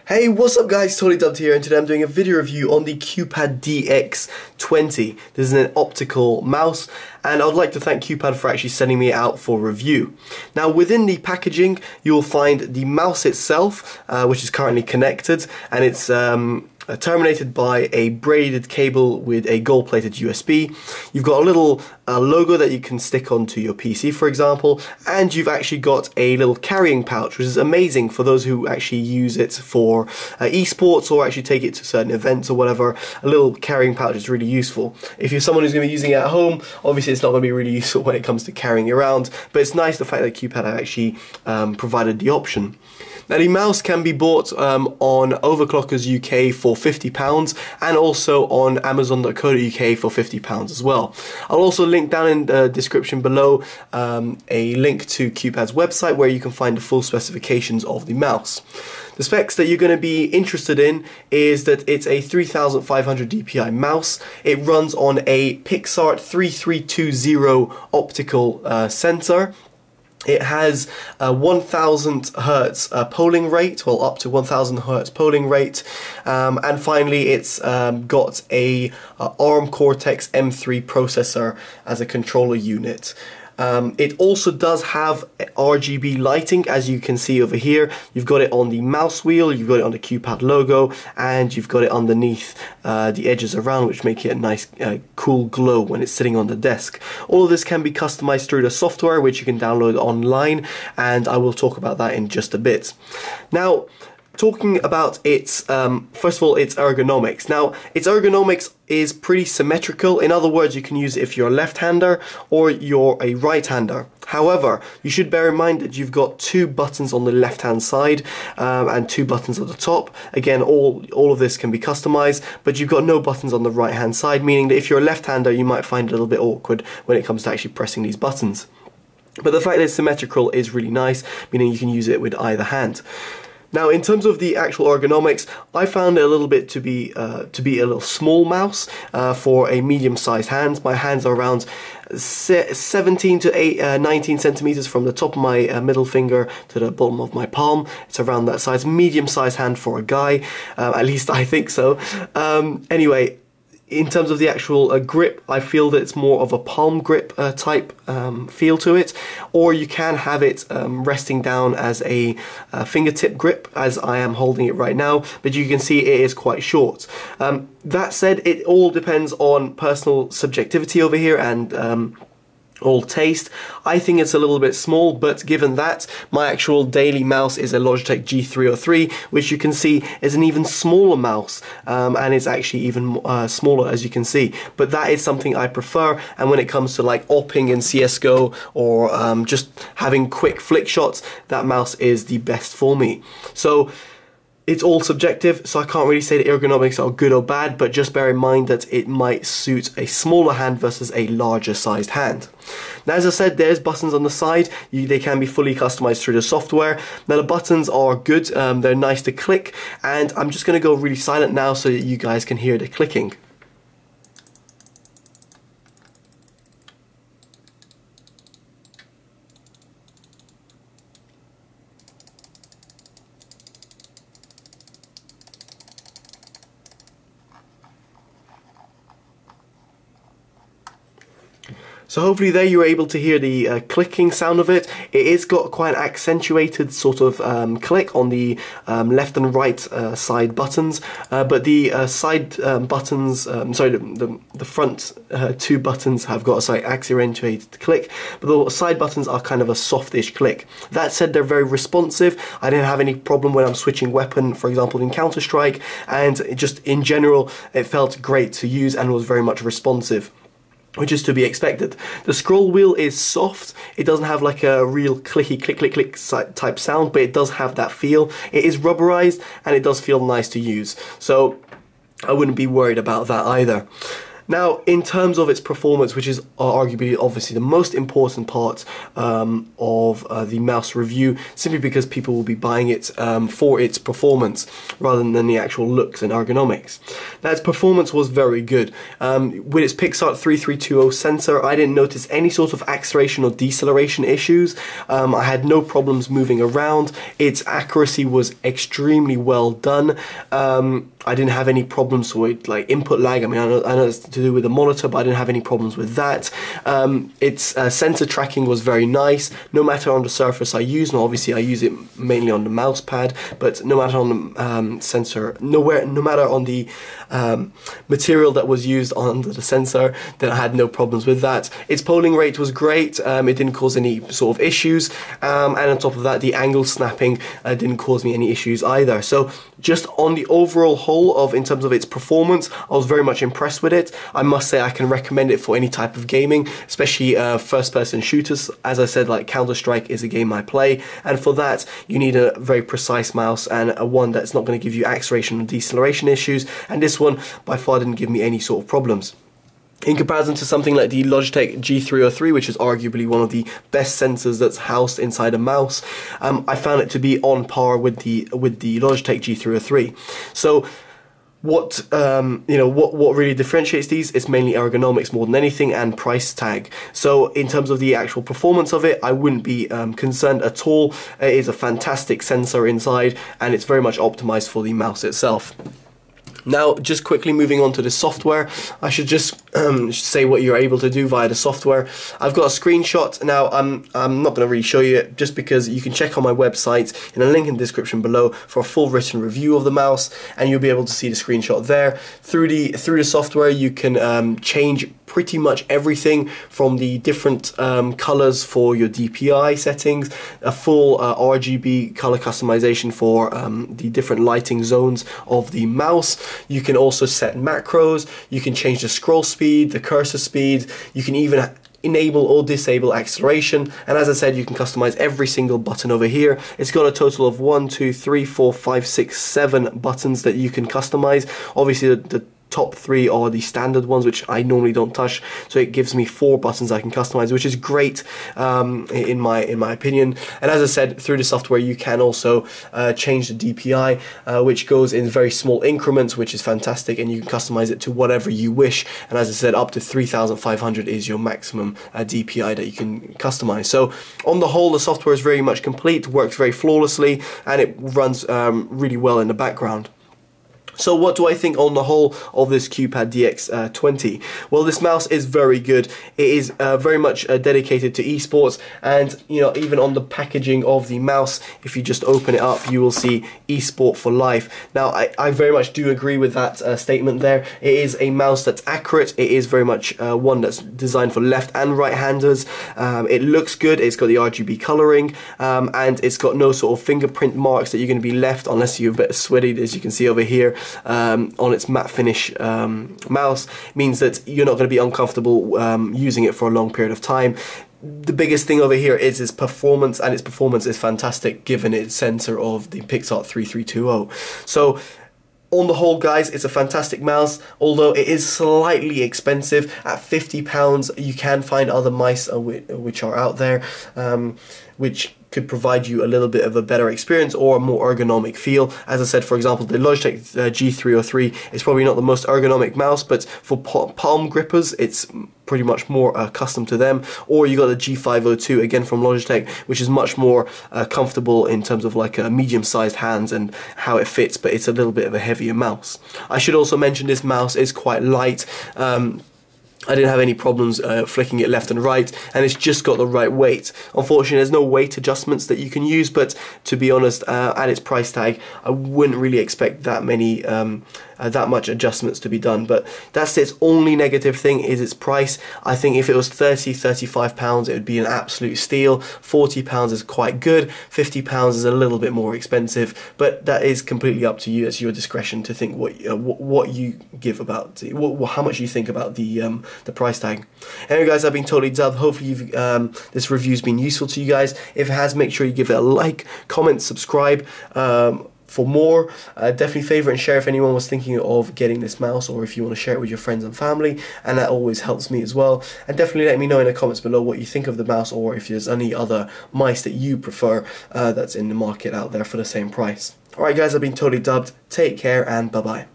Hey, what's up guys, Totallydubbed here, and today I'm doing a video review on the QPAD DX-20. This is an optical mouse, and I'd like to thank QPAD for actually sending me out for review. Now within the packaging, you'll find the mouse itself, which is currently connected, and it's terminated by a braided cable with a gold-plated USB. You've got a little logo that you can stick onto your PC, for example, and you've actually got a little carrying pouch, which is amazing for those who actually use it for esports or actually take it to certain events or whatever. A little carrying pouch is really useful. If you're someone who's going to be using it at home, obviously it's not going to be really useful when it comes to carrying it around, but it's nice the fact that QPAD have actually provided the option. Now the mouse can be bought on Overclockers UK for £50 and also on Amazon.co.uk for £50 as well. I'll also link down in the description below a link to QPAD's website where you can find the full specifications of the mouse. The specs that you're going to be interested in is that it's a 3500 DPI mouse. It runs on a Pixart 3320 optical sensor. It has a 1000 Hertz polling rate, well up to 1000 Hertz polling rate, and finally it's got a ARM Cortex M3 processor as a controller unit. It also does have RGB lighting, as you can see over here. You've got it on the mouse wheel, you've got it on the QPAD logo, and you've got it underneath the edges around, which make it a nice cool glow when it's sitting on the desk. All of this can be customized through the software, which you can download online, and I will talk about that in just a bit. Now, talking about its, first of all, its ergonomics. Now, its ergonomics is pretty symmetrical. In other words, you can use it if you're a left-hander or you're a right-hander. However, you should bear in mind that you've got two buttons on the left-hand side and two buttons at the top. Again, all of this can be customized, but you've got no buttons on the right-hand side, meaning that if you're a left-hander, you might find it a little bit awkward when it comes to actually pressing these buttons. But the fact that it's symmetrical is really nice, meaning you can use it with either hand. Now, in terms of the actual ergonomics, I found it a little bit to be a little small mouse for a medium-sized hand. My hands are around 17 to 19 centimeters from the top of my middle finger to the bottom of my palm. It's around that size, medium-sized hand for a guy. At least I think so. Anyway, in terms of the actual grip, I feel that it's more of a palm grip type feel to it, or you can have it resting down as a fingertip grip, as I am holding it right now, but you can see it is quite short. That said, it all depends on personal subjectivity over here and all taste. I think it's a little bit small, but given that, my actual daily mouse is a Logitech G303, which you can see is an even smaller mouse, and it's actually even smaller, as you can see. But that is something I prefer, and when it comes to like opping in CSGO or just having quick flick shots, that mouse is the best for me. So it's all subjective, so I can't really say the ergonomics are good or bad, but just bear in mind that it might suit a smaller hand versus a larger sized hand. Now, as I said, there's buttons on the side. They can be fully customized through the software. Now, the buttons are good, they're nice to click, and I'm just going to go really silent now so that you guys can hear the clicking. So hopefully there you were able to hear the clicking sound of it. It is got quite an accentuated sort of click on the left and right side buttons, but the side buttons, sorry, the front two buttons have got a slight accentuated click, but the side buttons are kind of a softish click. That said, they're very responsive. I didn't have any problem when I'm switching weapon, for example in Counter-Strike, and just in general it felt great to use and was very much responsive, which is to be expected. The scroll wheel is soft. It doesn't have like a real clicky click click click type sound, but it does have that feel. It is rubberized and it does feel nice to use, so I wouldn't be worried about that either. Now, in terms of its performance, which is arguably obviously the most important part of the mouse review, simply because people will be buying it for its performance rather than the actual looks and ergonomics. Now, its performance was very good. With its Pixart 3320 sensor, I didn't notice any sort of acceleration or deceleration issues. I had no problems moving around. Its accuracy was extremely well done. I didn't have any problems with like input lag. I mean, I know it's to do with the monitor, but I didn't have any problems with that. Its sensor tracking was very nice, no matter on the surface I use. Now, obviously, I use it mainly on the mouse pad, but no matter on the sensor, no matter on the material that was used under the sensor, then I had no problems with that. Its polling rate was great. It didn't cause any sort of issues, and on top of that, the angle snapping didn't cause me any issues either. So, just on the overall whole in terms of its performance, I was very much impressed with it. I must say I can recommend it for any type of gaming, especially first-person shooters. As I said, like Counter-Strike is a game I play, and for that you need a very precise mouse and a one that's not going to give you acceleration or deceleration issues, and this one by far didn't give me any sort of problems. In comparison to something like the Logitech G303, which is arguably one of the best sensors that's housed inside a mouse, I found it to be on par with the Logitech G303. So what really differentiates these is mainly ergonomics more than anything, and price tag. So in terms of the actual performance of it, I wouldn't be concerned at all. It is a fantastic sensor inside, and it's very much optimized for the mouse itself. Now, just quickly moving on to the software, I should just say what you're able to do via the software. I've got a screenshot. Now, I'm not going to really show you it, just because you can check on my website in a link in the description below for a full written review of the mouse, and you'll be able to see the screenshot there. Through the software, you can change pretty much everything from the different colors for your DPI settings, a full RGB color customization for the different lighting zones of the mouse. You can also set macros, you can change the scroll speed, the cursor speed, you can even enable or disable acceleration, and as I said, you can customize every single button over here. It's got a total of 1, 2, 3, 4, 5, 6, 7 buttons that you can customize. Obviously the top 3 are the standard ones, which I normally don't touch, so it gives me 4 buttons I can customize, which is great in my opinion. And as I said, through the software you can also change the DPI, which goes in very small increments, which is fantastic, and you can customize it to whatever you wish. And as I said, up to 3,500 is your maximum DPI that you can customize. So on the whole, the software is very much complete, works very flawlessly, and it runs really well in the background. So what do I think on the whole of this QPAD DX-20? Well, this mouse is very good. It is very much dedicated to esports, and even on the packaging of the mouse, if you just open it up, you will see esport for life. Now, I very much do agree with that statement there. It is a mouse that's accurate. It is very much one that's designed for left and right-handers. It looks good. It's got the RGB coloring, and it's got no sort of fingerprint marks that you're going to be left unless you're a bit sweaty, as you can see over here. On its matte finish mouse, means that you're not going to be uncomfortable using it for a long period of time. The biggest thing over here is its performance, and its performance is fantastic given its sensor of the Pixart 3320. So on the whole, guys, it's a fantastic mouse, although it is slightly expensive. At £50, you can find other mice which are out there, which could provide you a little bit of a better experience or a more ergonomic feel. As I said, for example, the Logitech G303 is probably not the most ergonomic mouse, but for palm grippers, it's pretty much more accustomed to them. Or you got the G502, again from Logitech, which is much more comfortable in terms of like medium-sized hands and how it fits, but it's a little bit of a heavier mouse. I should also mention this mouse is quite light. I didn't have any problems flicking it left and right, and it's just got the right weight. Unfortunately, there's no weight adjustments that you can use, but to be honest, at its price tag, I wouldn't really expect that many that much adjustments to be done. But that's its only negative thing, is its price. I think if it was £30–35, it would be an absolute steal. £40 is quite good. £50 is a little bit more expensive, but that is completely up to you. It's your discretion to think what you give about how much you think about the price tag. Anyway, guys, I've been Totally Dubbed. Hopefully this review's been useful to you guys. If it has, make sure you give it a like, comment, subscribe. for more. Definitely favourite and share if anyone was thinking of getting this mouse, or if you want to share it with your friends and family, and that always helps me as well. And definitely let me know in the comments below what you think of the mouse, or if there's any other mice that you prefer that's in the market out there for the same price. Alright guys, I've been Totally Dubbed. Take care and bye bye.